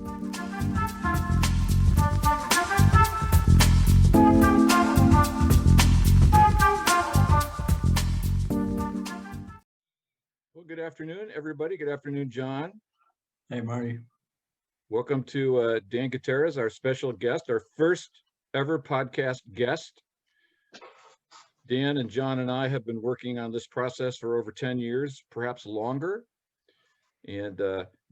Well, good afternoon, everybody. Good afternoon, John. Hey, Marty. Welcome to Dan Gutierrez, our special guest, our first ever podcast guest. Dan and John and I have been working on this process for over 10 years, perhaps longer. And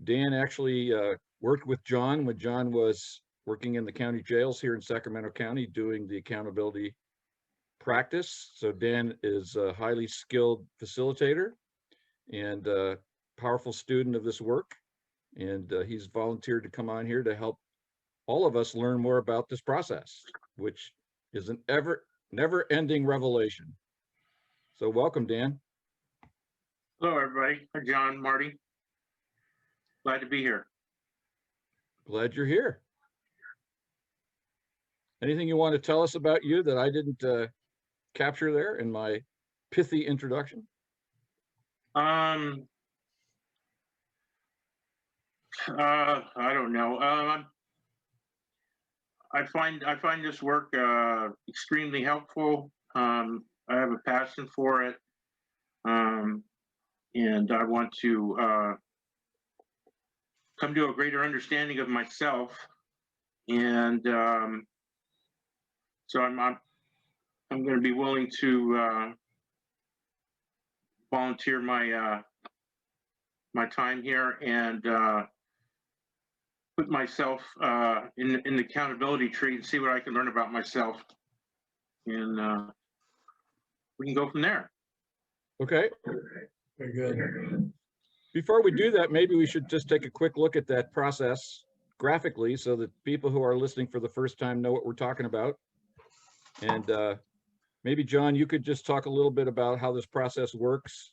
Dan actually worked with John when John was working in the county jails here in Sacramento County doing the accountability practice. So Dan is a highly skilled facilitator and a powerful student of this work. And he's volunteered to come on here to help all of us learn more about this process, which is an never-ending revelation. So welcome, Dan. Hello, everybody. Hi, John, Marty. Glad to be here. Glad you're here. Anything you want to tell us about you that I didn't capture there in my pithy introduction? I don't know. I find this work extremely helpful. I have a passion for it, and I want to come to a greater understanding of myself. And so I'm going to be willing to volunteer my my time here and put myself in the accountability tree and see what I can learn about myself, and we can go from there. Okay. Very good. Before we do that, maybe we should just take a quick look at that process graphically so that people who are listening for the first time know what we're talking about. And maybe, John, you could just talk a little bit about how this process works,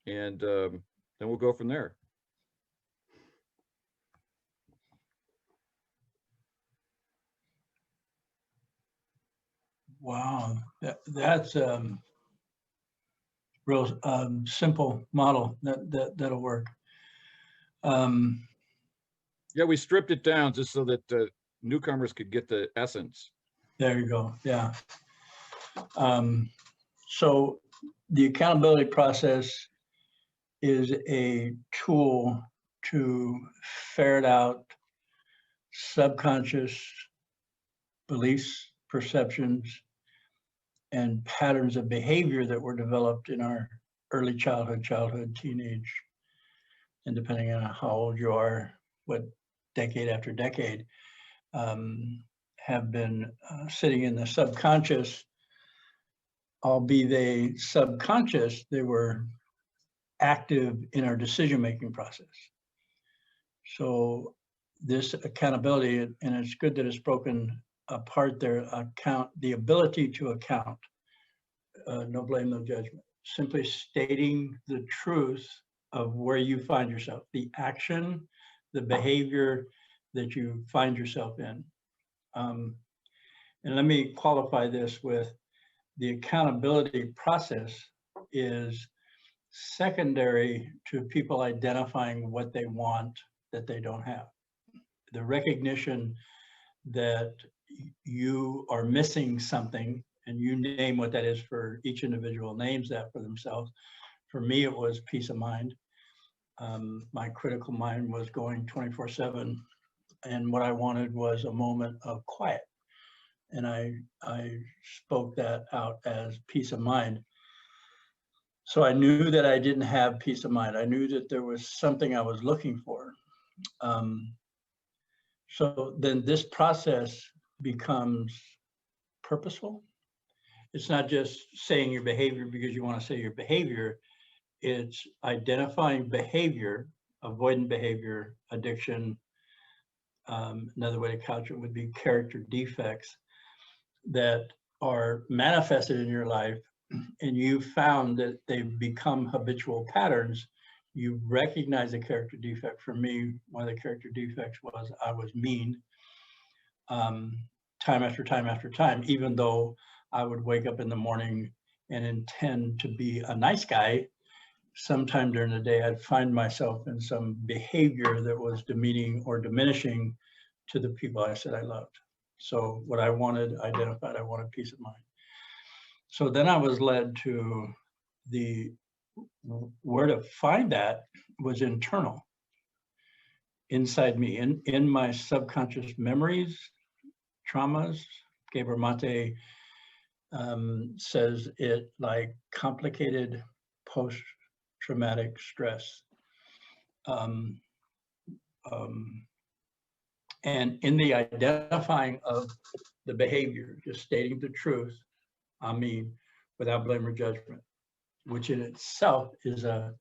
and then we'll go from there. Wow, that's real simple model that'll work. Yeah, we stripped it down just so that newcomers could get the essence. There you go. Yeah. So the accountability process is a tool to ferret out subconscious beliefs, perceptions, and patterns of behavior that were developed in our early childhood, teenage, and depending on how old you are, what decade after decade, have been sitting in the subconscious. Albeit they subconscious, they were active in our decision-making process. So this accountability, and it's good that it's broken apart there, the ability to account, no blame, no judgment, simply stating the truth of where you find yourself, the action, the behavior that you find yourself in. And let me qualify this with the accountability process is secondary to people identifying what they want that they don't have. The recognition that you are missing something, and you name what that is for each individual, names that for themselves. For me, it was peace of mind. My critical mind was going 24/7, and what I wanted was a moment of quiet. And I spoke that out as peace of mind. So I knew that I didn't have peace of mind. I knew that there was something I was looking for. So then this process becomes purposeful. It's not just saying your behavior because you want to say your behavior. It's identifying behavior, avoidant behavior, addiction. Another way to couch it would be character defects that are manifested in your life, and you found that they've become habitual patterns. You recognize a character defect. For me, one of the character defects was I was mean time after time after time, even though I would wake up in the morning and intend to be a nice guy. sometime during the day, I'd find myself in some behavior that was demeaning or diminishing to the people I said I loved. So what I wanted, identified, I wanted peace of mind. So then I was led to where to find that was internal, inside me, in my subconscious memories, traumas. Gabriel Mate says it like complicated post-traumatic stress. And in the identifying of the behavior, just stating the truth, I mean, without blame or judgment, which in itself is a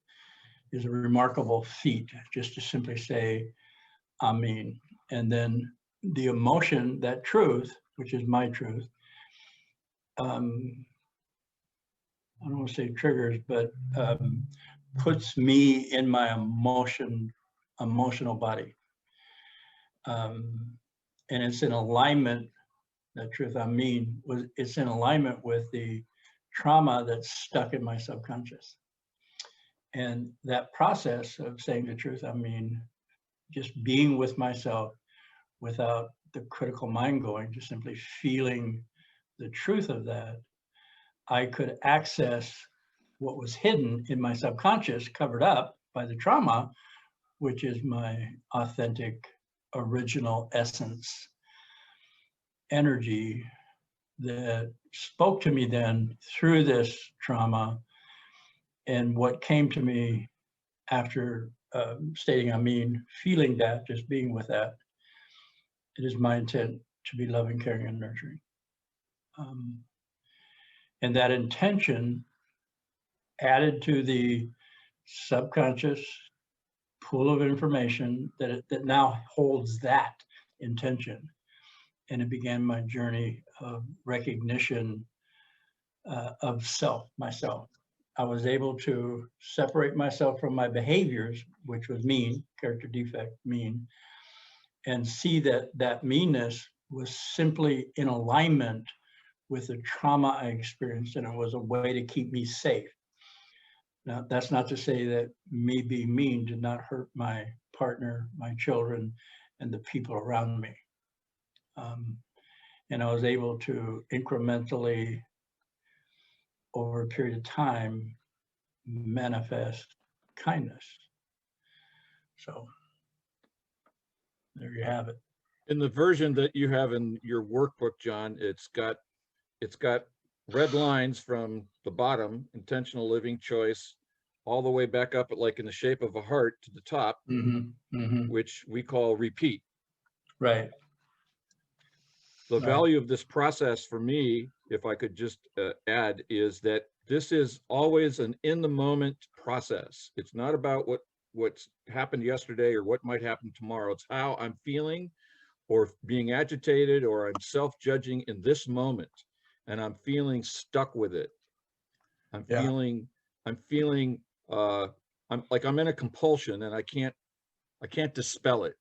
remarkable feat, just to simply say, I mean, and then the emotion, that truth, which is my truth, I don't want to say triggers, but puts me in my emotional body. And it's in alignment, that truth, I mean, it's in alignment with the trauma that's stuck in my subconscious. And that process of saying the truth, I mean, just being with myself without the critical mind going, just simply feeling the truth of that, I could access what was hidden in my subconscious, covered up by the trauma, which is my authentic, original essence, energy that spoke to me then through this trauma. And what came to me after stating, I mean, feeling that, just being with that, it is my intent to be loving, caring, and nurturing. And that intention added to the subconscious pool of information that now holds that intention. And it began my journey of recognition of myself. I was able to separate myself from my behaviors, which was mean, character defect, mean, and see that meanness was simply in alignment with the trauma I experienced, and it was a way to keep me safe. Now, that's not to say that me being mean did not hurt my partner, my children, and the people around me. And I was able to incrementally, over a period of time, manifest kindness. So there you have it. In the version that you have in your workbook, John, it's got red lines from the bottom, intentional living choice, all the way back up, like in the shape of a heart to the top, which we call repeat. Right. The value of this process for me, if I could just add, is that this is always an in the moment process. It's not about what's happened yesterday or what might happen tomorrow. It's how I'm feeling or being agitated, or I'm self-judging in this moment, and I'm feeling stuck with it. I'm feeling I'm in a compulsion, and I can't dispel it.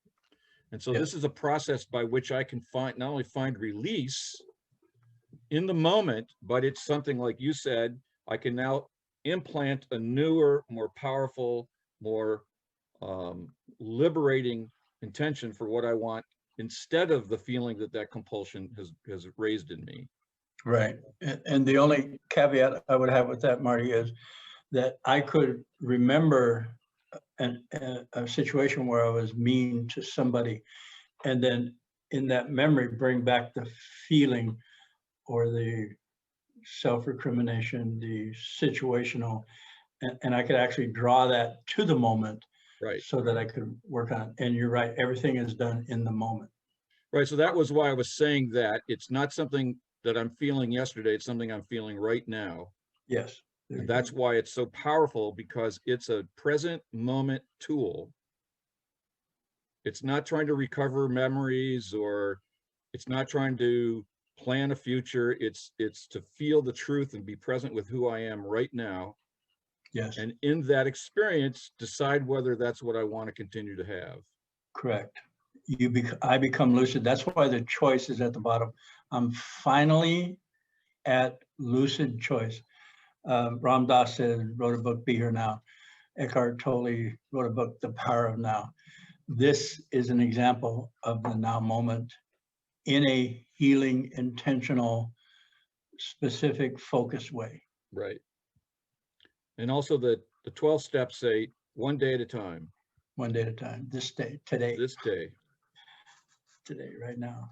And so this is a process by which I can not only find release in the moment, but it's something, like you said, I can now implant a newer, more powerful, more liberating intention for what I want, instead of the feeling that compulsion has raised in me. Right. And the only caveat I would have with that, Marty, is that I could remember a situation where I was mean to somebody, and then in that memory bring back the feeling or the self-recrimination, the situational, and I could actually draw that to the moment, right? So that I could work on it. And you're right, everything is done in the moment. Right. So that was why I was saying that it's not something that I'm feeling yesterday, it's something I'm feeling right now. Yes. And that's why it's so powerful, because it's a present moment tool. It's not trying to recover memories, or it's not trying to plan a future. It's to feel the truth and be present with who I am right now. Yes. And in that experience, decide whether that's what I want to continue to have. Correct. I become lucid. That's why the choice is at the bottom. I'm finally at lucid choice. Ram Dass wrote a book, Be Here Now. Eckhart Tolle wrote a book, The Power of Now. This is an example of the now moment in a healing, intentional, specific, focused way. Right. And also the 12 steps say one day at a time, One day at a time, this day, today, this day. today, right now.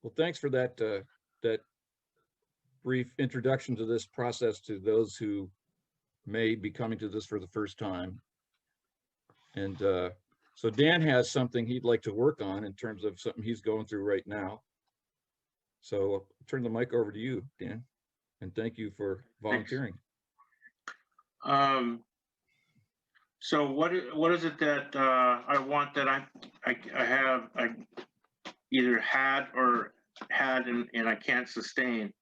Well, thanks for that that brief introduction to this process to those who may be coming to this for the first time. And so Dan has something he'd like to work on in terms of something he's going through right now. So I'll turn the mic over to you, Dan, and thank you for volunteering. So what is it that I want that I either had and I can't sustain?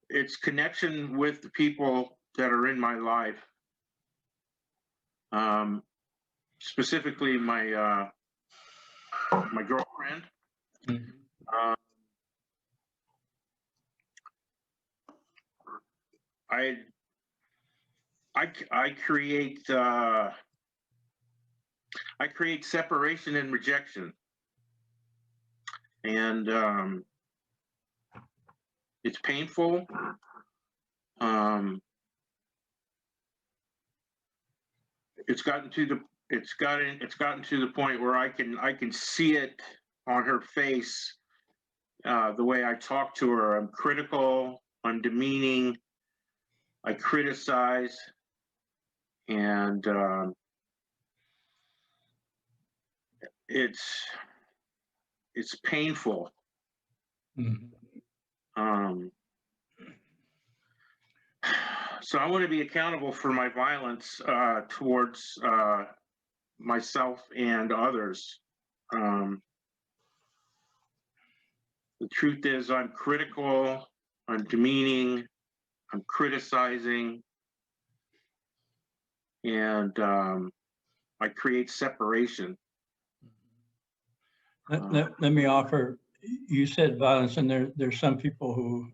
It's connection with the people that are in my life. Specifically my my girlfriend. Mm-hmm. I create separation and rejection, and it's painful. It's gotten to the point where I can see it on her face, the way I talk to her. I'm critical, I'm demeaning, I criticize, and it's painful. Mm-hmm. So I want to be accountable for my violence towards myself and others. The truth is, I'm critical, I'm demeaning, I'm criticizing, and I create separation. Let me offer, you said violence, and there's some people who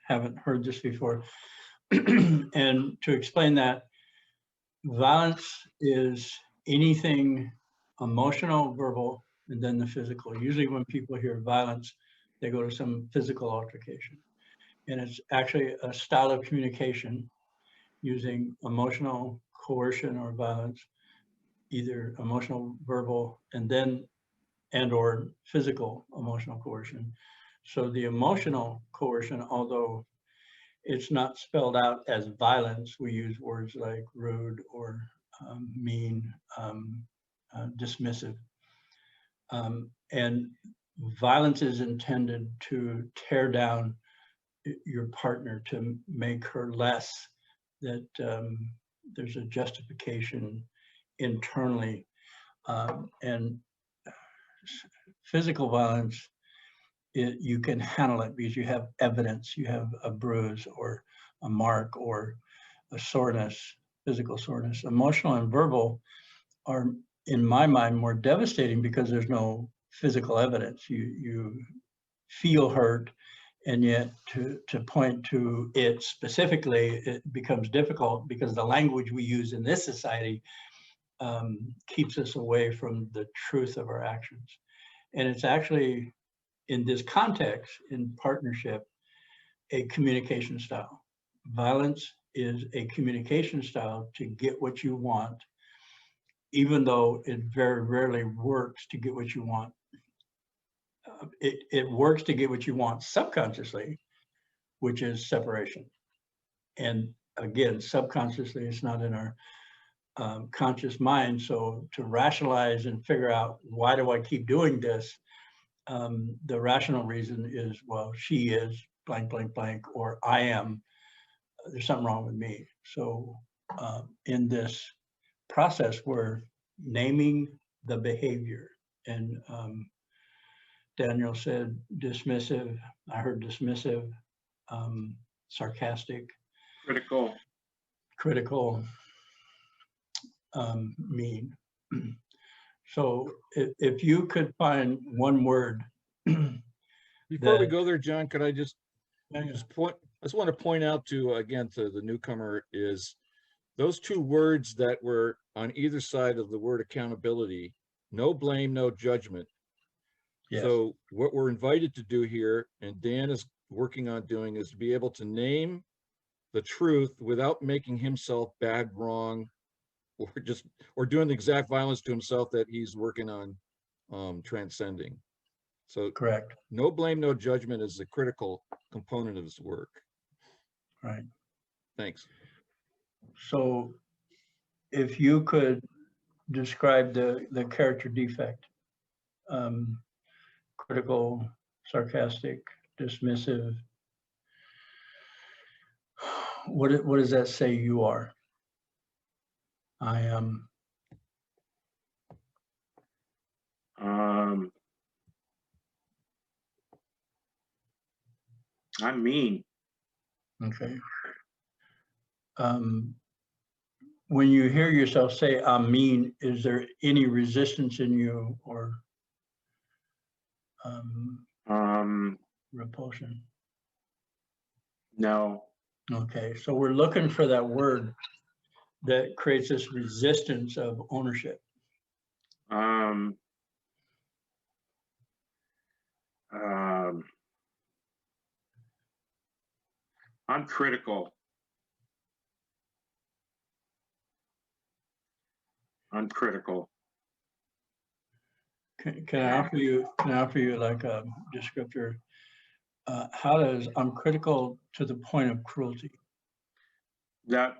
haven't heard this before. And to explain that, violence is anything emotional, verbal, and then the physical. Usually when people hear violence, they go to some physical altercation. And it's actually a style of communication using emotional coercion or violence, either emotional, verbal, and or physical emotional coercion. So the emotional coercion, although it's not spelled out as violence, we use words like rude or mean, dismissive. And violence is intended to tear down your partner, to make her less, that there's a justification internally. And physical violence, you can handle it because you have evidence, you have a bruise or a mark or a soreness, physical soreness. Emotional and verbal are, in my mind, more devastating because there's no physical evidence. You feel hurt, and yet to point to it specifically, it becomes difficult because the language we use in this society keeps us away from the truth of our actions. And it's actually, in this context, in partnership, a communication style. Violence is a communication style to get what you want, even though it very rarely works to get what you want. It works to get what you want subconsciously, which is separation. And again, subconsciously, it's not in our conscious mind. So to rationalize and figure out, why do I keep doing this? The rational reason is, well, she is blank, blank, blank, or I am, there's something wrong with me. So in this process, we're naming the behavior. And Daniel said dismissive, I heard dismissive, sarcastic, critical, mean. So if you could find one word Before we that, go there, John, could I just yeah, I just want to point out to, again, to the newcomer is those two words that were on either side of the word accountability, no blame, no judgment. yes, So what we're invited to do here, and Dan is working on doing, is to be able to name the truth without making himself bad, wrong, or doing the exact violence to himself that he's working on transcending. So correct, no blame, no judgment is the critical component of this work. right. Thanks. So if you could describe the character defect, critical, sarcastic, dismissive, what does that say you are? I am, I'm mean. okay. When you hear yourself say, I'm mean, is there any resistance in you or repulsion? No. Okay, so we're looking for that word that creates this resistance of ownership. I'm critical. I'm critical. Can I offer you like a descriptor? How does I'm critical to the point of cruelty? That's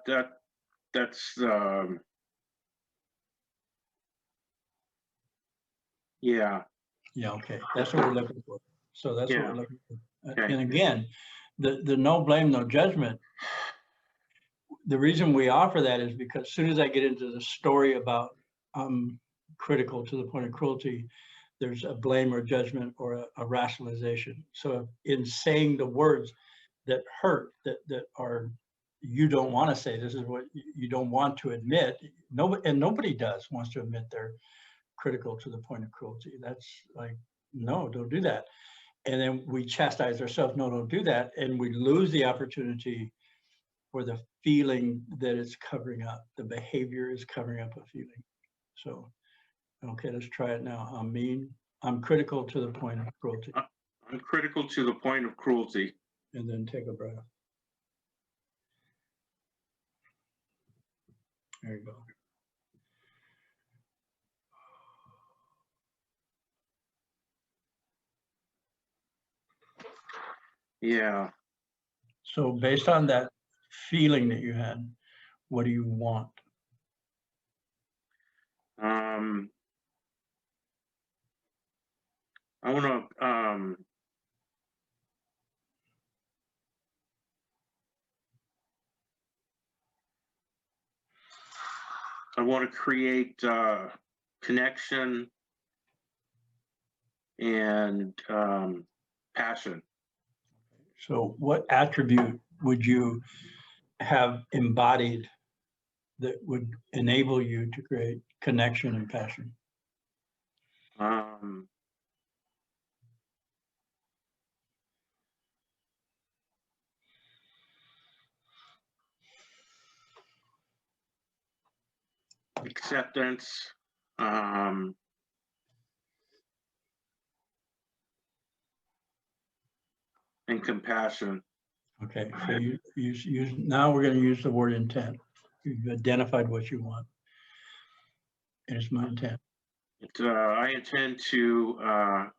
yeah. Yeah, okay, that's what we're looking for. So that's what Yeah. we're looking for. Okay. And again, the no blame, no judgment. The reason we offer that is because as soon as I get into the story about I'm critical to the point of cruelty, there's a blame or judgment or a rationalization. So in saying the words that hurt, that are you don't want to say, this is what you don't want to admit. Nobody wants to admit they're critical to the point of cruelty. That's like, no, don't do that. And then we chastise ourselves, no, don't do that. And we lose the opportunity for the feeling that it's covering up. The behavior is covering up a feeling. So, okay, let's try it now. I'm mean. I'm critical to the point of cruelty. I'm critical to the point of cruelty. And then take a breath. There you go. Yeah. So based on that feeling that you had, what do you want? I want to create connection and passion. So what attribute would you have embodied that would enable you to create connection and passion? Acceptance, and compassion. Okay, so you use now we're going to use the word intent. You've identified what you want. And it's my intent. I intend to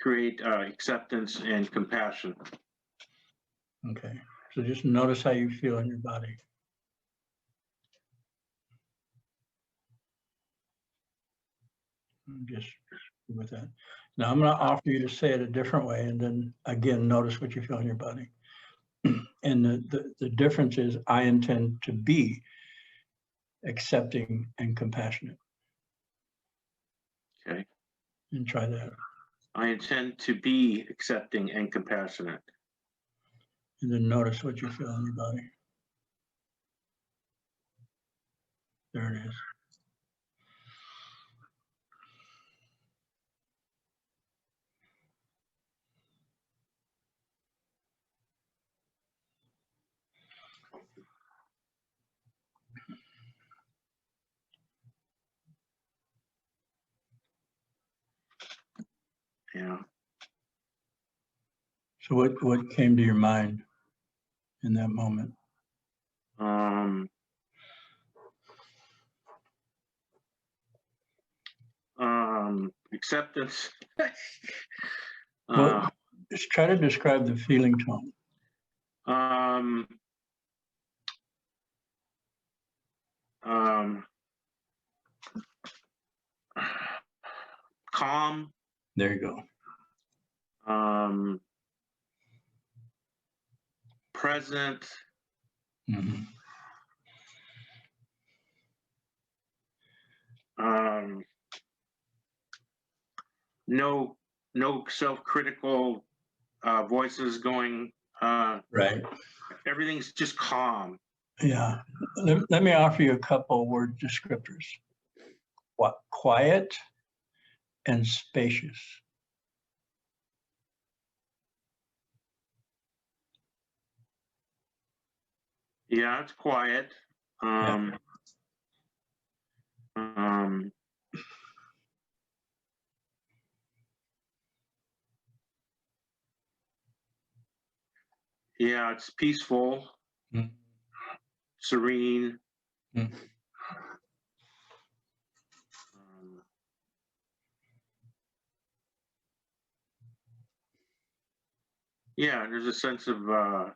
create acceptance and compassion. Okay, so just notice how you feel in your body. Just with that. Now I'm going to offer you to say it a different way, and then again, notice what you feel in your body. And the difference is I intend to be accepting and compassionate. Okay. And try that. I intend to be accepting and compassionate. And then notice what you feel in your body. There it is. Yeah. So what came to your mind in that moment? Acceptance. Well, just try to describe the feeling tone. Calm. There you go. Present. Mm-hmm. No self-critical voices going. Right. Everything's just calm. Yeah. Let me offer you a couple word descriptors. What? Quiet and spacious. Yeah, it's quiet. Yeah, it's peaceful, serene. Yeah, there's a sense of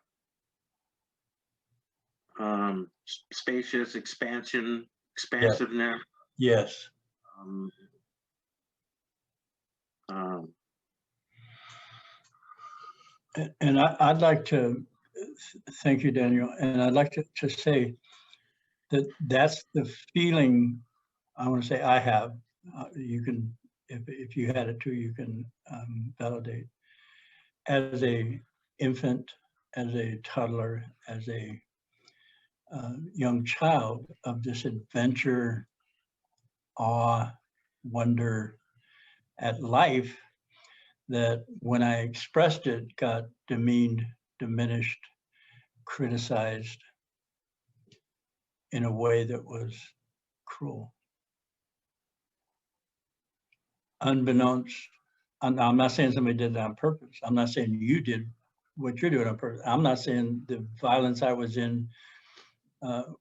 spacious, expansiveness. Yes. And I'd like to thank you, Daniel. And I'd like to say that that's the feeling I want to say I have. You can, if you had it too, you can validate. As a infant, as a toddler, as a young child, of this adventure, awe, wonder at life, that when I expressed it got demeaned, diminished, criticized in a way that was cruel. Unbeknownst, I'm not saying somebody did that on purpose. I'm not saying you did what you're doing on purpose. I'm not saying the violence I was in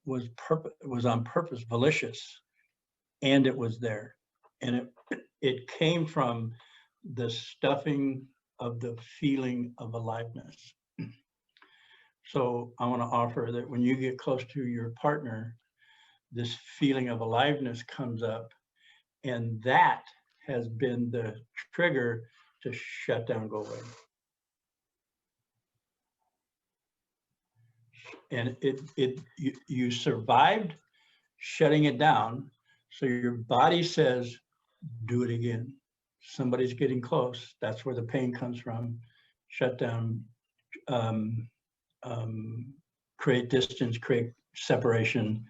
was on purpose, malicious, and it was there. And it came from the stuffing of the feeling of aliveness. So I want to offer that when you get close to your partner, this feeling of aliveness comes up, and that has been the trigger to shut down, go away. And you survived shutting it down, so your body says, do it again. Somebody's getting close. That's where the pain comes from. Shut down, create distance, create separation,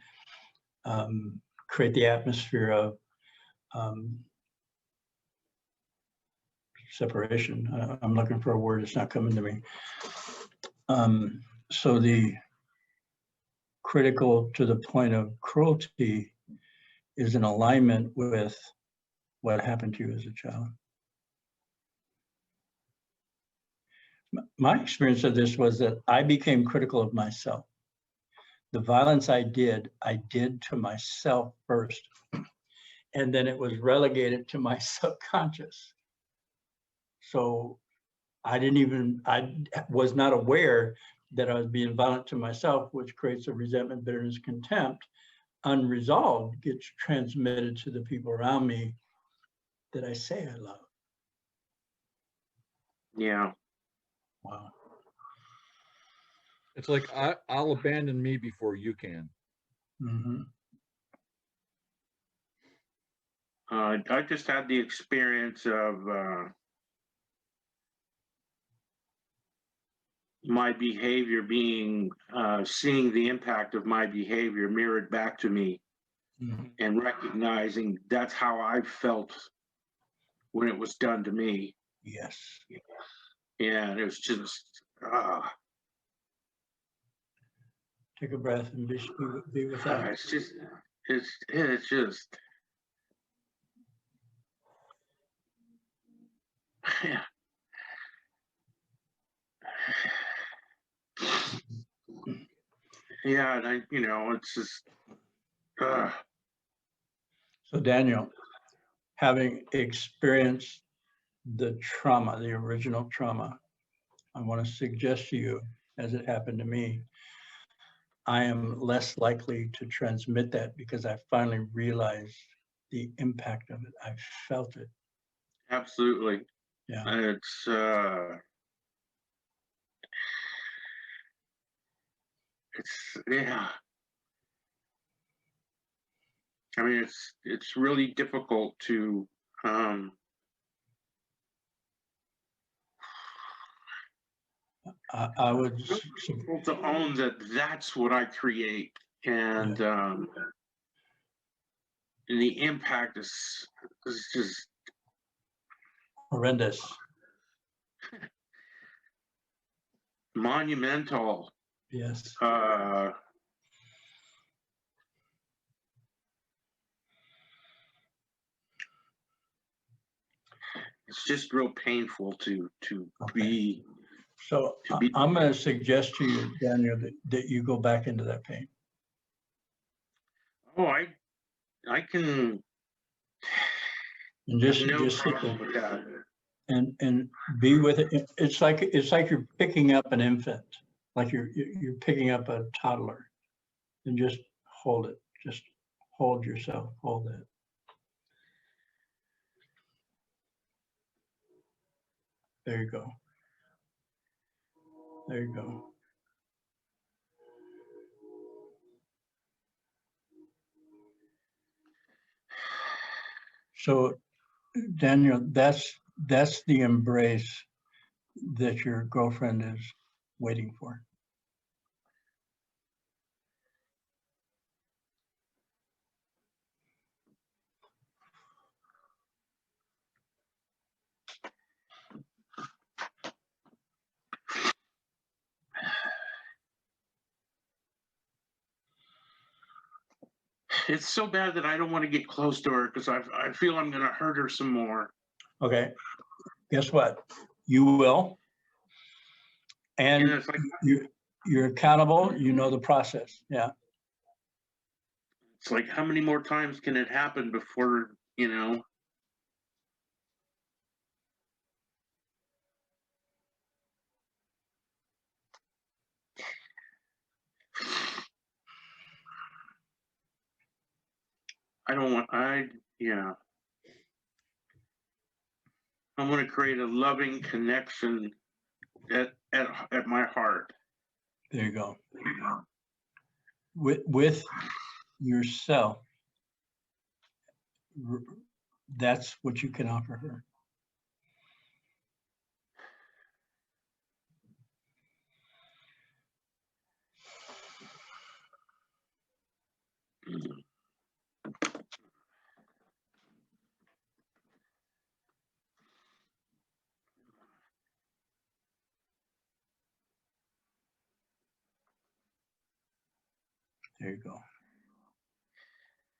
create the atmosphere of separation. I'm looking for a word, it's not coming to me. So the critical to the point of cruelty is in alignment with what happened to you as a child. My experience of this was that I became critical of myself. The violence I did to myself first, and then it was relegated to my subconscious. So I was not aware that I was being violent to myself, which creates a resentment, bitterness, contempt. Unresolved gets transmitted to the people around me that I say I love. Yeah. Wow. It's like, I'll abandon me before you can. Mm-hmm. I just had the experience of my behavior being, seeing the impact of my behavior mirrored back to me, and recognizing that's how I felt when it was done to me. Yes. Yeah, and it was just, Take a breath and be with that. it's just, Yeah, and it's just, So Daniel, having experienced the trauma, the original trauma, I want to suggest to you, as it happened to me, I am less likely to transmit that because I finally realized the impact of it. I felt it. absolutely. Yeah. It's yeah. I mean, it's really difficult to I would, difficult to own that that's what I create, and the impact is just horrendous. monumental. Yes. It's just real painful to Okay. be. So I'm going to suggest to you, Daniel, that you go back into that pain. Oh, I can. And just No sit problem there with that. and be with it. It's like you're picking up an infant, like you're picking up a toddler, and just hold it. Just hold yourself. Hold it. There you go. There you go. So, Daniel, that's the embrace that your girlfriend is waiting for. It's so bad that I don't want to get close to her because I feel I'm going to hurt her some more. Okay. Guess what? You will. And it's like, you're accountable. You know the process. Yeah. it's like, how many more times can it happen before, I don't want, yeah. I want to create a loving connection at my heart. There you go. With yourself, that's what you can offer her. There you go.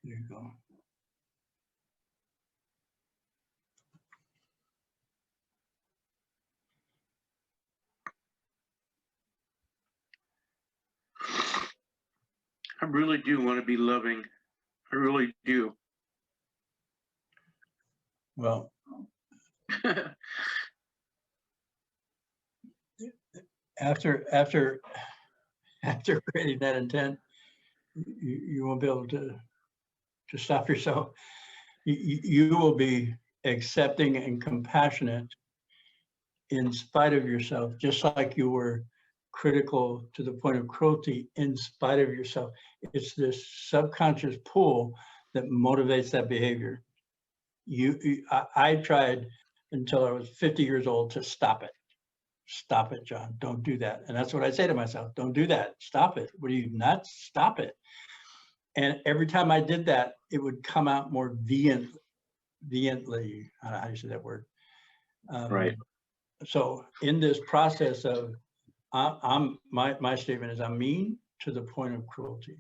There you go. I really do want to be loving. I really do. Well, after creating that intent, you won't be able to stop yourself. You will be accepting and compassionate in spite of yourself, just like you were critical to the point of cruelty in spite of yourself. It's this subconscious pull that motivates that behavior. I tried until I was 50 years old to stop it. Stop it, John. Don't do that. And that's what I say to myself. Don't do that. Stop it. What are you nuts? Stop it. And every time I did that, it would come out more vehemently. I don't know how you say that word. Right. So in this process of, my statement is I'm mean to the point of cruelty,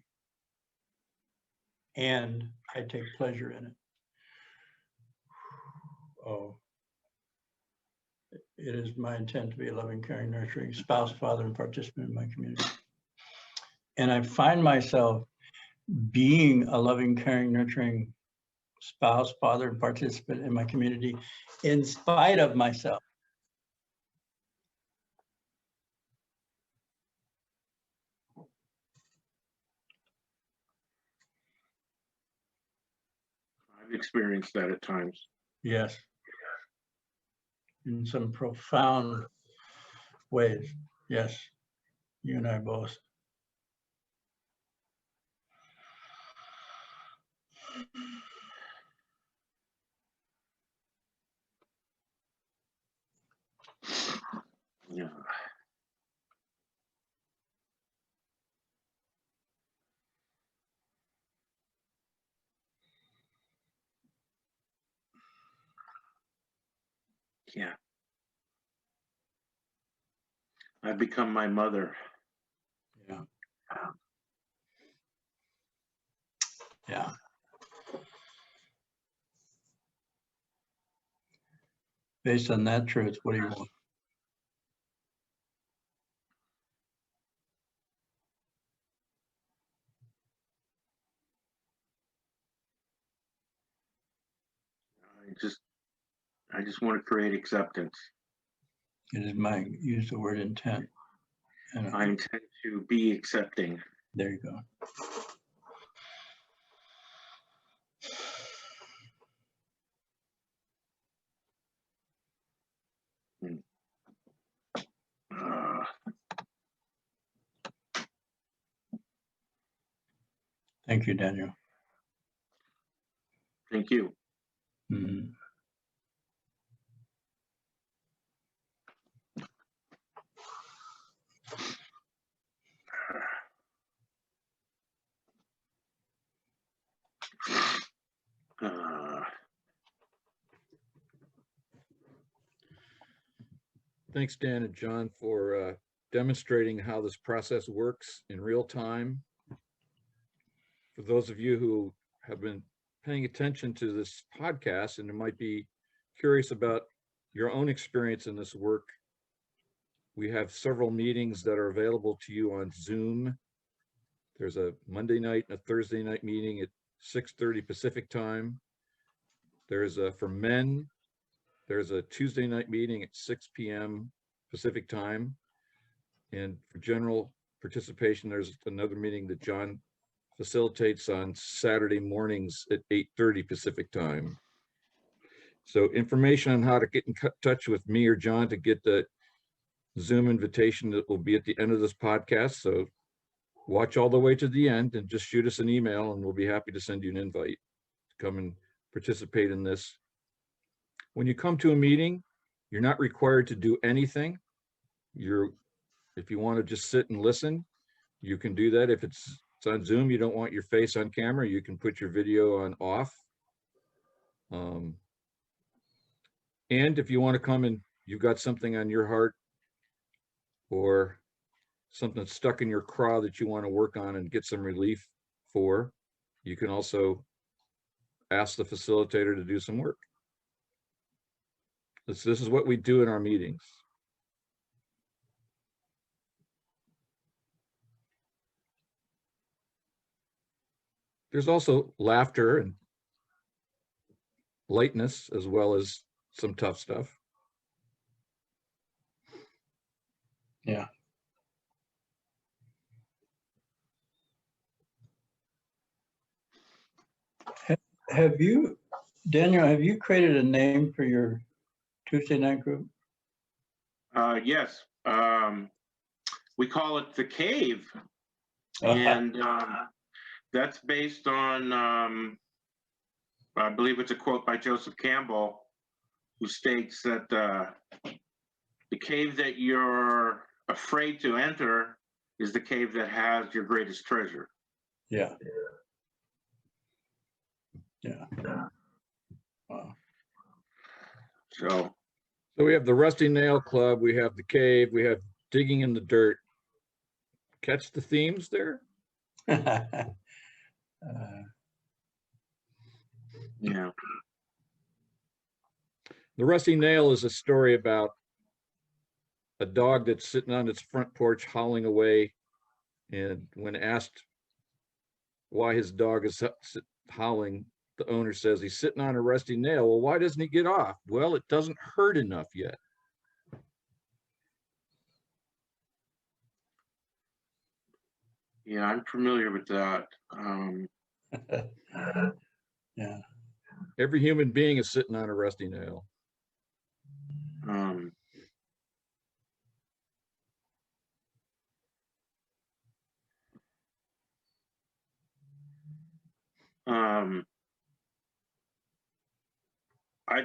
and I take pleasure in it. Oh, It is my intent to be a loving, caring, nurturing spouse, father, and participant in my community. And I find myself being a loving, caring, nurturing spouse, father, and participant in my community in spite of myself. I've experienced that at times. Yes. In some profound ways. Yes. You and I both. Yeah. Yeah. I've become my mother. Yeah. Yeah. Based on that truth, what do you want? I just want to create acceptance. It is my use the word intent. And I intend to be accepting. there you go. Uh, Thank you, Daniel. Thank you. Mhm. Uh, Thanks, Dan and John, for demonstrating how this process works in real time. For those of you who have been paying attention to this podcast and might be curious about your own experience in this work, we have several meetings that are available to you on Zoom. There's a Monday night and a Thursday night meeting at 6:30 Pacific time. There's a, for men, there's a Tuesday night meeting at 6 p.m. Pacific time. And for general participation, there's another meeting that John facilitates on Saturday mornings at 8:30 Pacific time. So information on how to get in touch with me or John to get the Zoom invitation that will be at the end of this podcast. So watch all the way to the end and just shoot us an email and we'll be happy to send you an invite to come and participate in this. When you come to a meeting, you're not required to do anything. If you want to just sit and listen, you can do that. If it's on Zoom, you don't want your face on camera, you can put your video on off. And if you want to come and you've got something on your heart or something that's stuck in your craw that you want to work on and get some relief for, you can also ask the facilitator to do some work. This is what we do in our meetings. There's also laughter and lightness as well as some tough stuff. Yeah. Have you, Daniel, have you created a name for your Tuesday night group? yes. We call it The Cave. And that's based on, I believe it's a quote by Joseph Campbell, who states that the cave that you're afraid to enter is the cave that has your greatest treasure. Yeah. Yeah. Wow. So we have the Rusty Nail Club, we have the cave, we have digging in the dirt. Catch the themes there? yeah. The Rusty Nail is a story about a dog that's sitting on its front porch howling away. And when asked why his dog is howling, the owner says he's sitting on a rusty nail. Well, why doesn't he get off? Well, it doesn't hurt enough yet. Yeah, I'm familiar with that. Yeah. Every human being is sitting on a rusty nail. Um, um, I,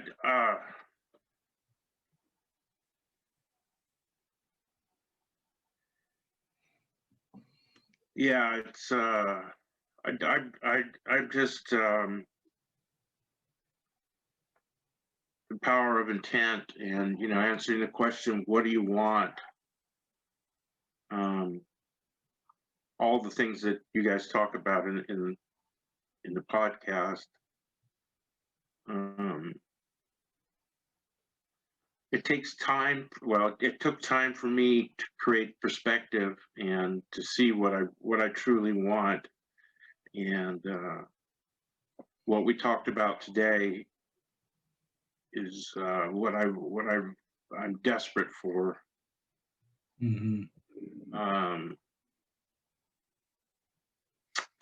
yeah, it's, I'm just, the power of intent and, you know, answering the question, what do you want? All the things that you guys talk about in the podcast. It takes time. Well, it took time for me to create perspective and to see what I truly want. And what we talked about today is what I'm desperate for. Mhm.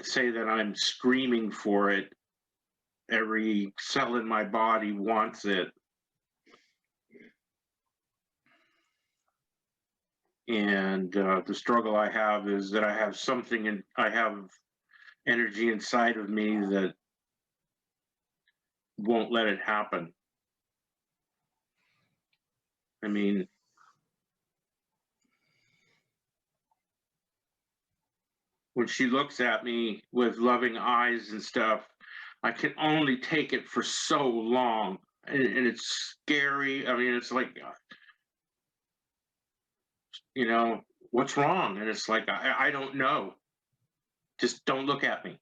Say that I'm screaming for it. Every cell in my body wants it. And the struggle I have is that I have something and I have energy inside of me that won't let it happen. I mean, when she looks at me with loving eyes and stuff, I can only take it for so long. And it's scary. I mean, it's like, you know, what's wrong? And it's like, I don't know. Just don't look at me.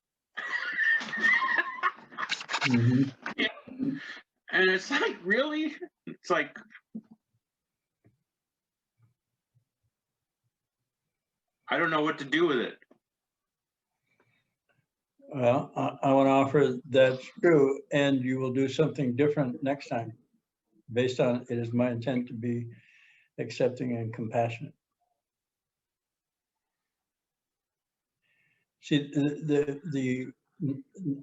Mhm. Yeah. And it's like, really? It's like, I don't know what to do with it. Well, I want to offer that's true, and you will do something different next time. Based on it is my intent to be accepting and compassionate. See,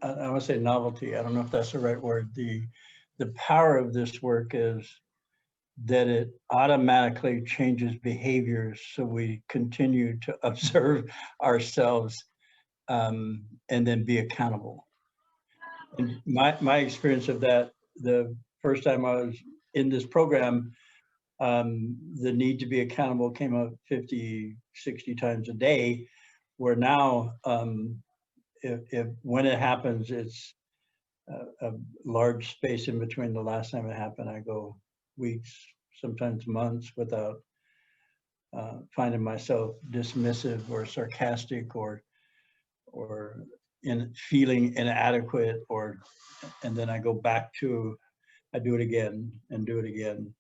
I want to say novelty. I don't know if that's the right word. The power of this work is that it automatically changes behaviors, so we continue to observe ourselves and then be accountable. And my experience of that, the first time I was in this program, the need to be accountable came up 50, 60 times a day, where now, if when it happens, it's a large space in between the last time it happened. I go weeks, sometimes months without finding myself dismissive or sarcastic or in feeling inadequate, and then I go back to, I do it again and do it again.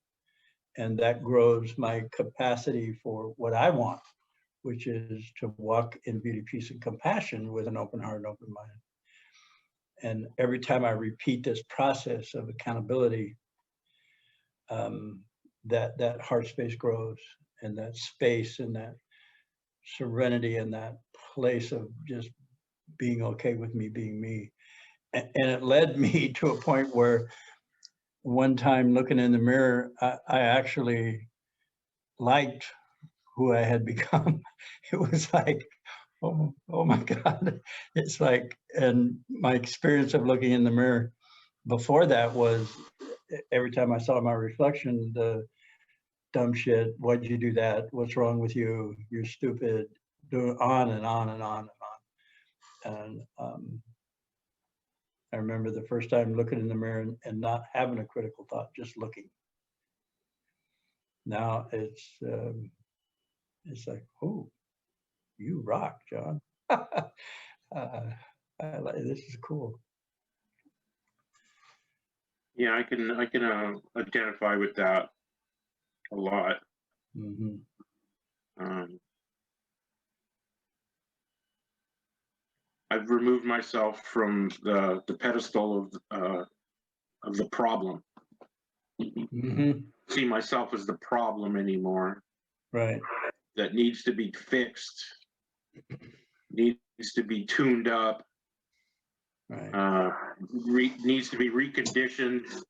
And that grows my capacity for what I want, which is to walk in beauty, peace, and compassion with an open heart and open mind. And every time I repeat this process of accountability, that heart space grows, and that space and that serenity and that place of just being okay with me being me. And it led me to a point where one time looking in the mirror, I actually liked who I had become. It was like, oh my God. It's like, and my experience of looking in the mirror before that was every time I saw my reflection, the dumb shit, why'd you do that? What's wrong with you? You're stupid. Do on and on and on and on. And I remember the first time looking in the mirror and not having a critical thought, just looking. Now it's like, oh, you rock, John. This is cool. Yeah, I can identify with that a lot. Mhm. I've removed myself from the pedestal of the problem. Mhm. See myself as the problem anymore. Right. That needs to be fixed, needs to be tuned up, Right. needs to be reconditioned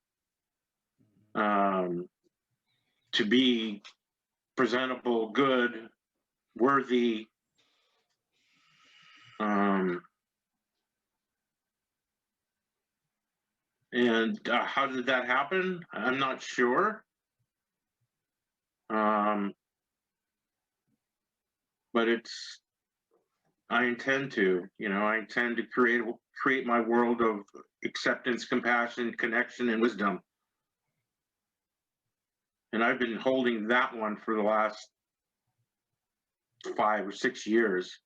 to be presentable, good, worthy. And how did that happen? I'm not sure. But I intend to, I intend to create my world of acceptance, compassion, connection, and wisdom. And I've been holding that one for the last 5 or 6 years.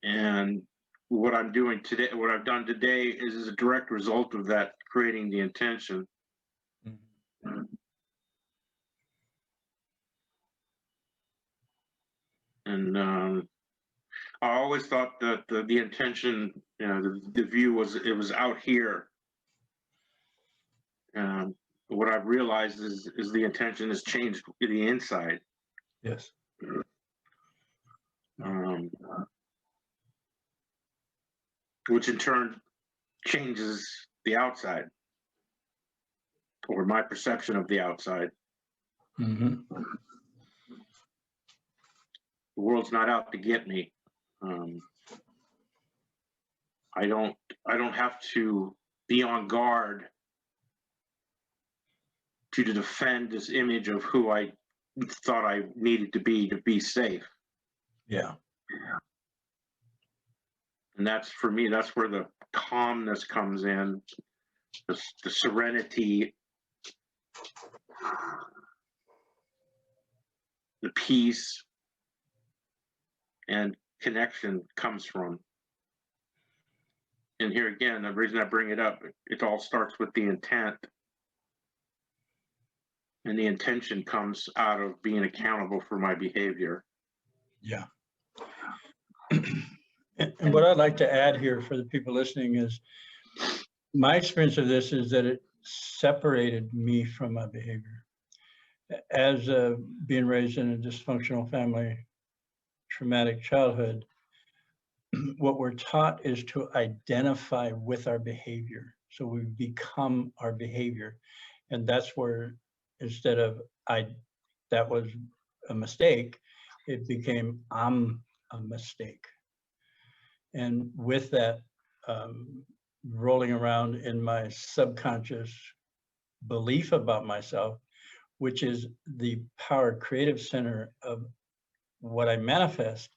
And what I'm doing today, what I've done today is a direct result of that, creating the intention. And I always thought that the intention, the view was, it was out here. What I've realized is the intention has changed the inside. Yes. Which in turn changes the outside, or my perception of the outside. Mhm. The world's not out to get me. I don't have to be on guard to defend this image of who I thought I needed to be safe. Yeah. And that's, for me, that's where the calmness comes in, the serenity, the peace and connection comes from. And here again, the reason I bring it up, it all starts with the intent. And the intention comes out of being accountable for my behavior. Yeah. And what I'd like to add here for the people listening is my experience of this is that it separated me from my behavior. As being raised in a dysfunctional family, traumatic childhood, what we're taught is to identify with our behavior. So we become our behavior. And that's where, instead of that was a mistake, it became I'm a mistake. And with that, rolling around in my subconscious belief about myself, which is the power creative center of what I manifest,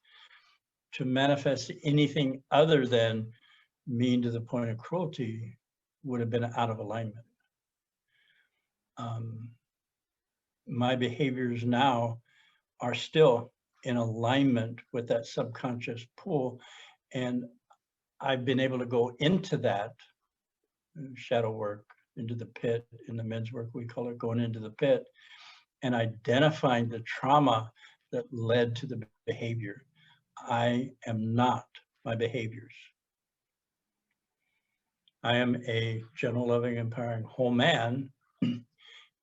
to manifest anything other than mean to the point of cruelty would have been out of alignment. My behaviors now are still in alignment with that subconscious pull. And I've been able to go into that shadow work, into the pit. In the men's work, we call it going into the pit, and identifying the trauma that led to the behavior. I am not my behaviors. I am a gentle, loving, empowering whole man,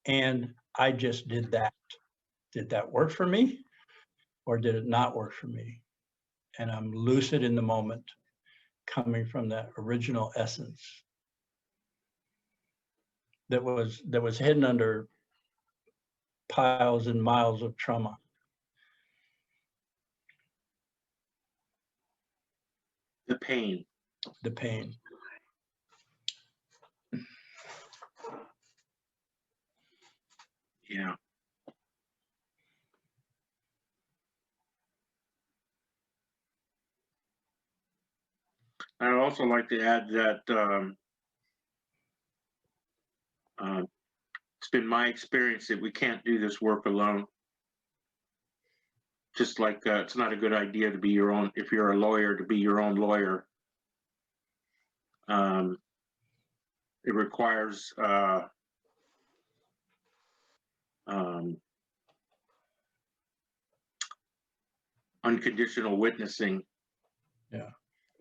and I just did that. Did that work for me, or did it not work for me? And I'm lucid in the moment, coming from that original essence that was hidden under piles and miles of trauma. The pain. The pain. Yeah. I'd also like to add that it's been my experience that we can't do this work alone. Just like it's not a good idea to be your own, if you're a lawyer, to be your own lawyer. It requires unconditional witnessing. Yeah.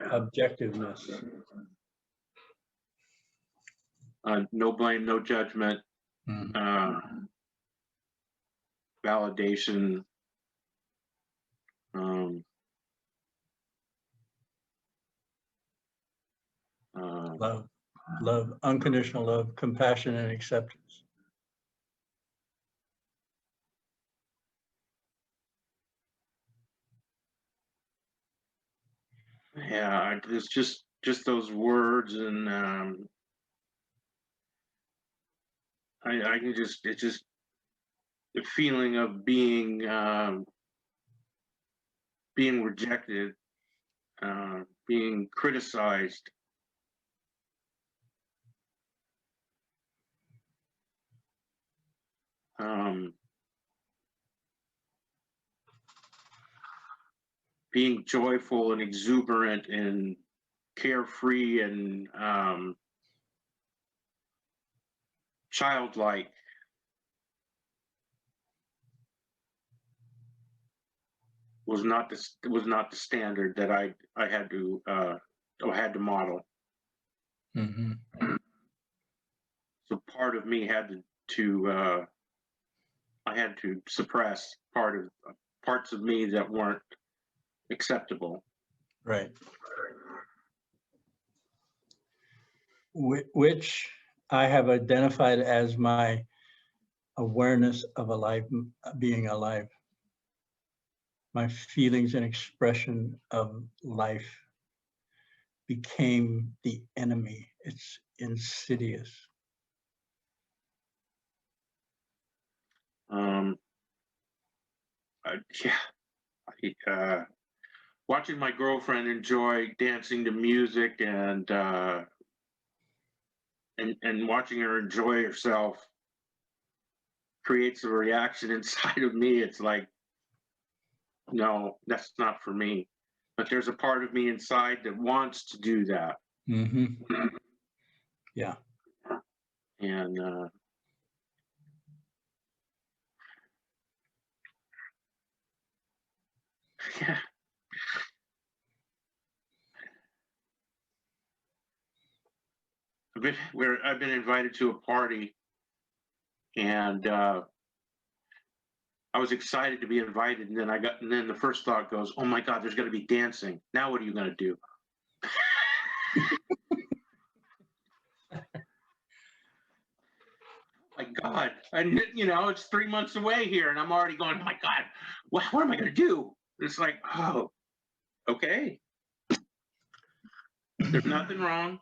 Objectiveness. No blame, no judgment, Mhm. validation, Love, unconditional love, compassion, and acceptance. yeah, it's just those words, and I can just, it's just the feeling of being rejected, being criticized. Being joyful and exuberant and carefree and childlike. Was not the standard that I had to model. Mhm. So part of me had to I had to suppress parts of me that weren't acceptable. Right. Which I have identified as my awareness of alive, being alive. My feelings and expression of life became the enemy. It's insidious. Yeah, watching my girlfriend enjoy dancing to music and watching her enjoy herself creates a reaction inside of me. It's like, no, that's not for me. But there's a part of me inside that wants to do that. Mm-hmm. Yeah. And yeah. I've been invited to a party, and I was excited to be invited, and then the first thought goes, "Oh my God, there's going to be dancing. Now what are you going to do?" My God, and it's 3 months away here, and I'm already going, "Oh my God, what am I going to do?" It's like, oh, okay. There's nothing wrong.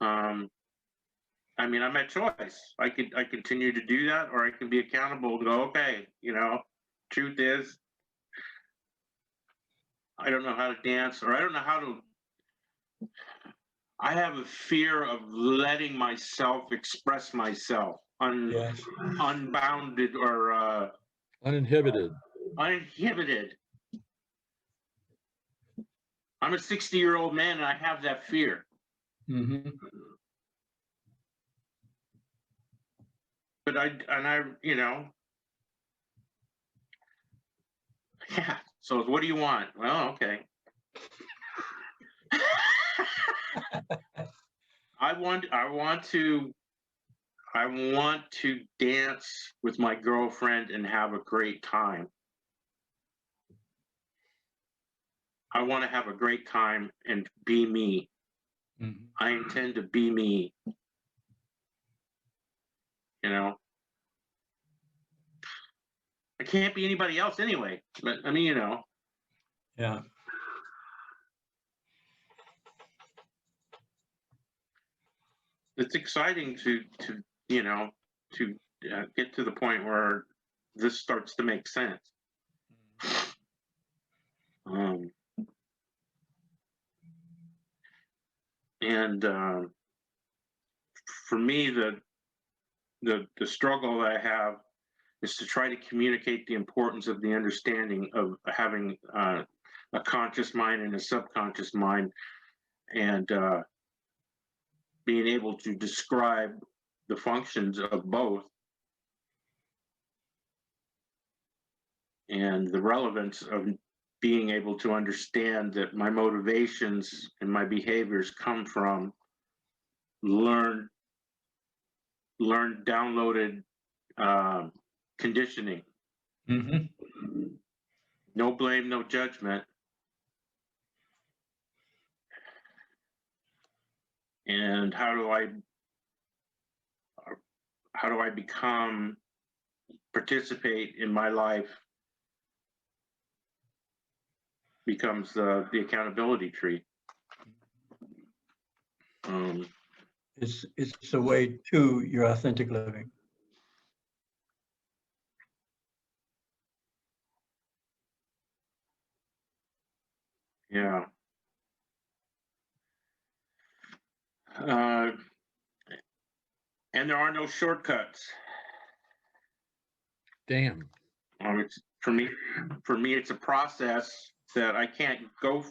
I mean, I'm at choice. I continue to do that, or I can be accountable to go, okay, truth is, I don't know how to dance, or I don't know how to. I have a fear of letting myself express myself Yes. unbounded or Uninhibited. uninhibited. I'm a 60-year-old man, and I have that fear. Mm-hmm. But yeah. So what do you want? Well, okay. I want to dance with my girlfriend and have a great time. I want to have a great time and be me. Mm-hmm. I intend to be me. I can't be anybody else anyway. But I mean, Yeah. it's exciting to get to the point where this starts to make sense. And for me, the struggle that I have is to try to communicate the importance of the understanding of having a conscious mind and a subconscious mind, and being able to describe the functions of both and the relevance of being able to understand that my motivations and my behaviors come from learned downloaded conditioning. No blame, no judgment. And how do I participate in my life becomes the accountability tree. It's the way to your authentic living. Yeah. And there are no shortcuts. Damn. It's, for me, it's a process that I can't go.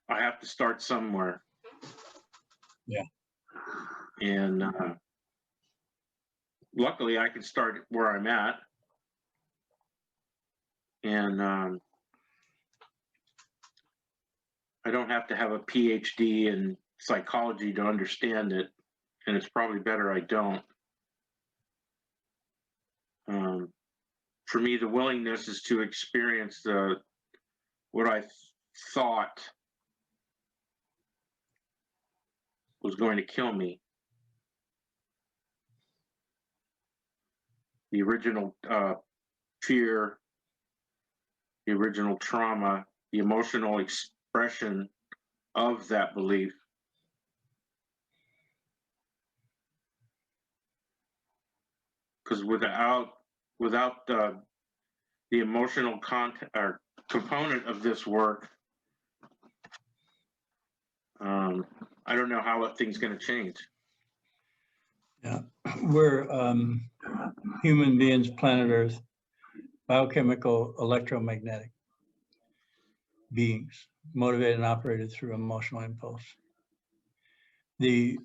I have to start somewhere. Yeah. And luckily, I can start where I'm at. And I don't have to have a PhD in psychology to understand it. And it's probably better I don't. For me, the willingness is to experience what I thought was going to kill me. The original fear, the original trauma, the emotional expression of that belief. Because without the emotional component of this work, I don't know how things going to change. Yeah, we're human beings, planet Earth, biochemical, electromagnetic beings, motivated and operated through emotional impulse. The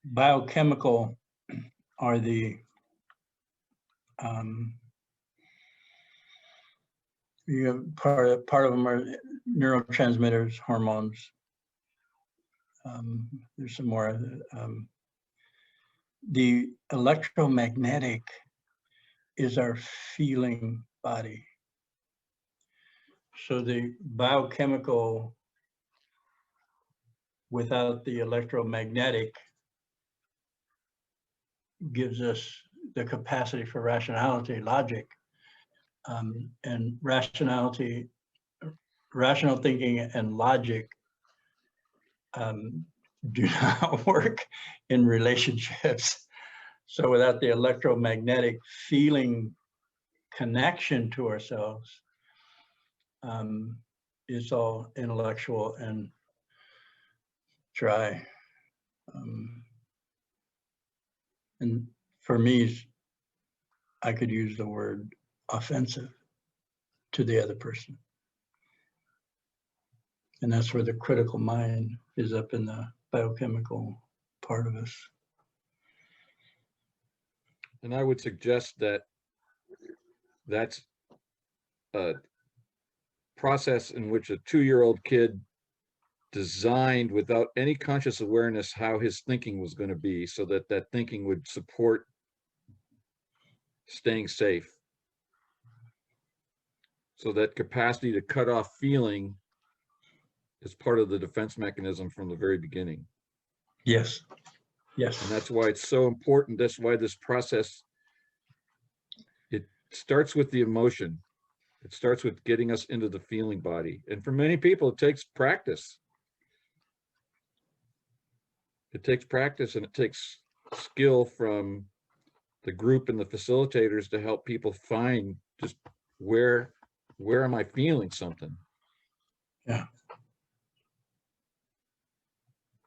biochemical are the you have part of them are neurotransmitters, hormones. There's some more. The electromagnetic is our feeling body. So the biochemical without the electromagnetic gives us the capacity for rationality, logic, and rationality, rational thinking and logic do not work in relationships. So without the electromagnetic feeling connection to ourselves, it's all intellectual and dry. And for me, I could use the word offensive to the other person. And that's where the critical mind is, up in the biochemical part of us. And I would suggest that that's a process in which a 2-year-old kid designed without any conscious awareness how his thinking was going to be, so that that thinking would support staying safe. So that capacity to cut off feeling is part of the defense mechanism from the very beginning. Yes. Yes. And that's why it's so important. That's why this process, it starts with the emotion. It starts with getting us into the feeling body. And for many people, it takes practice. It takes practice, and it takes skill from the group and the facilitators to help people find just where am I feeling something? Yeah.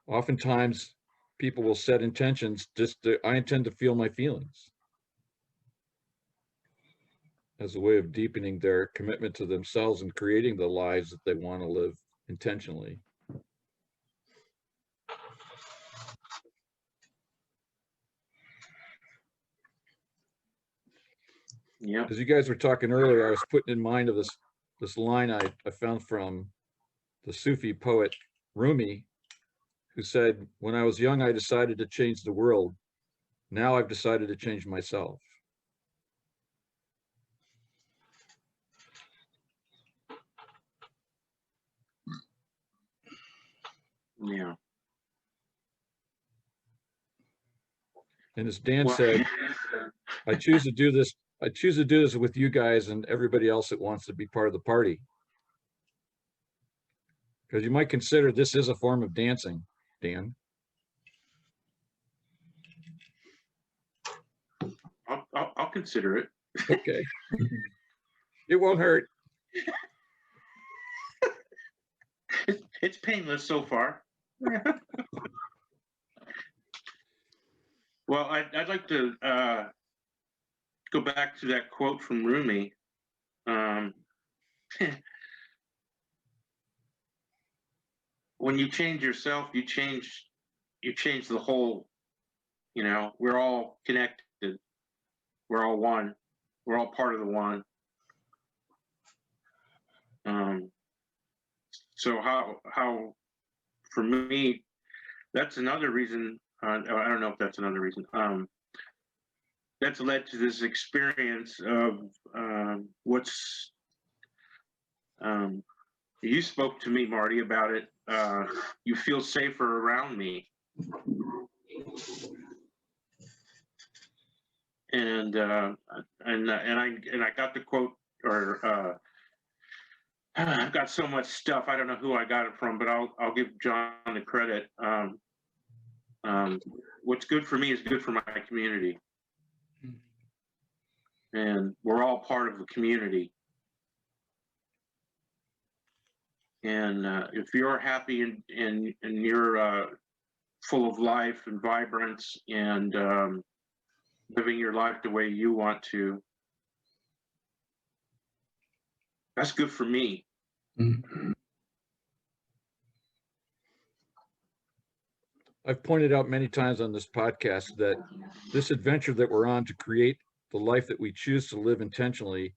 Oftentimes people will set intentions I intend to feel my feelings, as a way of deepening their commitment to themselves and creating the lives that they want to live intentionally. Yep. As you guys were talking earlier, I was putting in mind of this line I found from the Sufi poet Rumi, who said, "When I was young, I decided to change the world. Now I've decided to change myself." Yeah. And as Dan Well, said, I choose to do this. I choose to do this with you guys and everybody else that wants to be part of the party. Because you might consider this is a form of dancing, Dan. I'll consider it. Okay. It won't hurt. It's painless so far. Well, I'd like to go back to that quote from Rumi. When you change yourself, you change the whole. You know, we're all connected. We're all one. We're all part of the one. So how for me, that's another reason. I don't know if that's another reason. That's led to this experience of what's. You spoke to me, Marty, about it. You feel safer around me, and I got the quote, or I've got so much stuff. I don't know who I got it from, but I'll give John the credit. What's good for me is good for my community, and we're all part of the community. And if you're happy and you're full of life and vibrance and living your life the way you want to, that's good for me. Mhm. I've pointed out many times on this podcast that this adventure that we're on to create the life that we choose to live intentionally,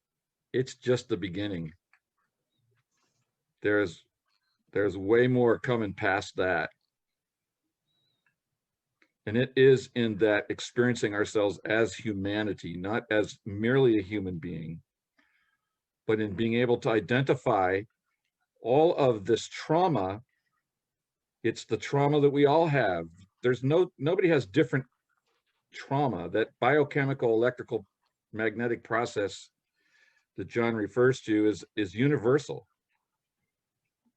it's just the beginning. There's way more coming past that. And it is in that experiencing ourselves as humanity, not as merely a human being, but in being able to identify all of this trauma. It's the trauma that we all have. Nobody has different trauma. That biochemical, electrical, magnetic process that John refers to is universal.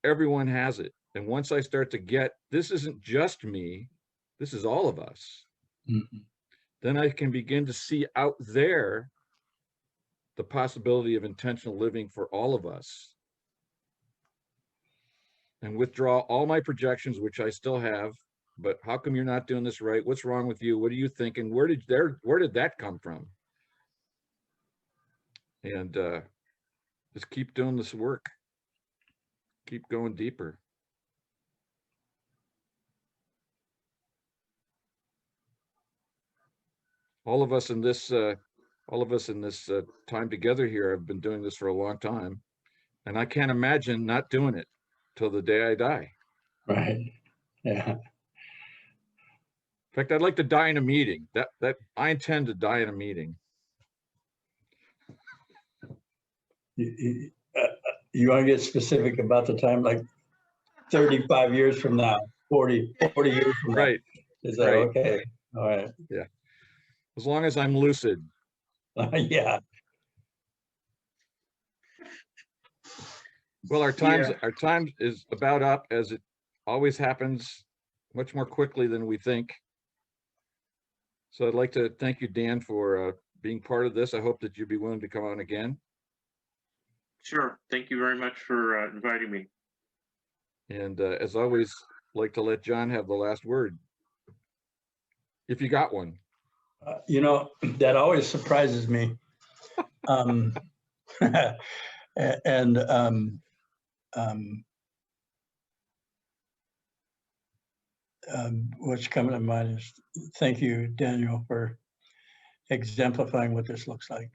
Everyone has it. And once I start to get, this isn't just me, this is all of us, Mhm. then I can begin to see out there the possibility of intentional living for all of us, and withdraw all my projections, which I still have. But how come you're not doing this right? What's wrong with you? What are you thinking? Where did that come from? And just keep doing this work. Keep going deeper. All of us in this time together here have been doing this for a long time, and I can't imagine not doing it till the day I die. Right. Yeah. In fact, I'd like to die in a meeting. That I intend to die in a meeting. You want to get specific about the time, like 35 years from now, 40 years from now? Right. Is that Right. okay? All right. Yeah. As long as I'm lucid. Yeah. Well, our time is about up, as it always happens, much more quickly than we think. So I'd like to thank you, Dan, for being part of this. I hope that you'd be willing to come on again. Sure. Thank you very much for inviting me. And as always, like to let John have the last word, if you got one. You know, that always surprises me. And what's coming to mind is thank you, Daniel, for exemplifying what this looks like.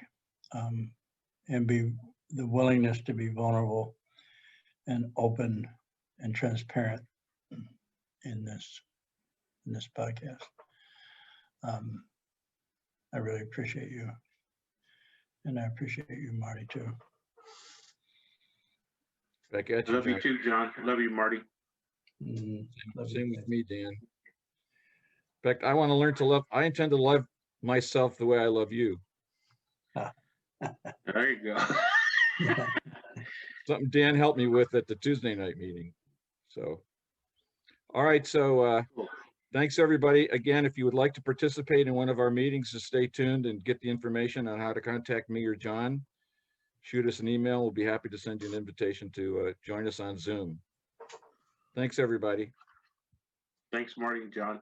and be the willingness to be vulnerable and open and transparent in this podcast. I really appreciate you. And I appreciate you, Marty, too. Back at I you, love you John. too, John. I love you, Marty. Love Same you. with me, Dan. In fact, I want to learn to love, I intend to love myself the way I love you. There you go. Something Dan helped me with at the Tuesday night meeting. So, all right. So thanks, everybody. Again, if you would like to participate in one of our meetings, just stay tuned and get the information on how to contact me or John. Shoot us an email. We'll be happy to send you an invitation to join us on Zoom. Thanks, everybody. Thanks, Marty and John.